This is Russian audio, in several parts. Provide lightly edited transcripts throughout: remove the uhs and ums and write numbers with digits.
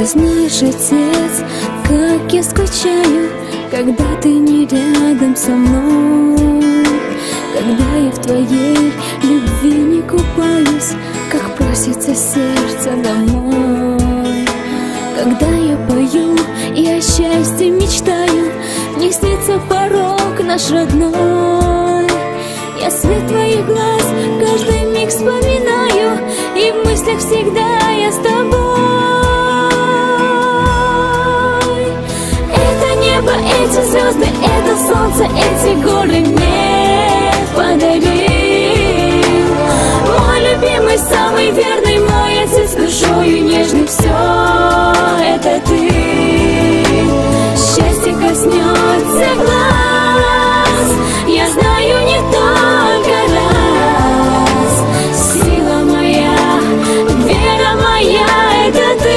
Ты знаешь, отец, как я скучаю, когда ты не рядом со мной, когда я в твоей любви не купаюсь, как просится сердце домой. Когда я пою и о счастье мечтаю, мне снится порог наш родной. Я свет твоих глаз каждый миг вспоминаю, и в мыслях всегда я с тобой. Это небо, эти звезды, это солнце, эти горы мне подарил мой любимый, самый верный, мой отец, душою нежный. Все это ты. Счастье коснется глаз, я знаю не только раз. Сила моя, вера моя, это ты.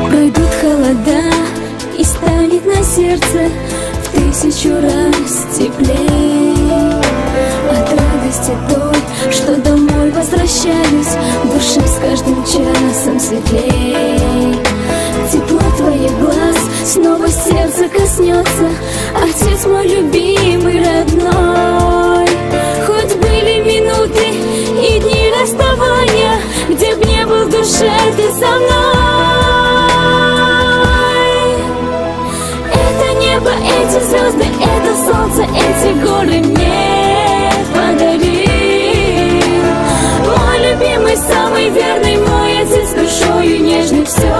Пройдут холода, и станет на сердце в 1000 раз теплей от радости той, что домой возвращаюсь, в душе с каждым часом светлей. Тепло твоих глаз снова сердце коснется, отец мой любимый, родной. Хоть были минуты и дни расставания, где б не был в душе ты со мной. Это небо, эти звезды, это солнце, эти горы мне подарил мой любимый, самый верный, мой отец, душою нежный. Все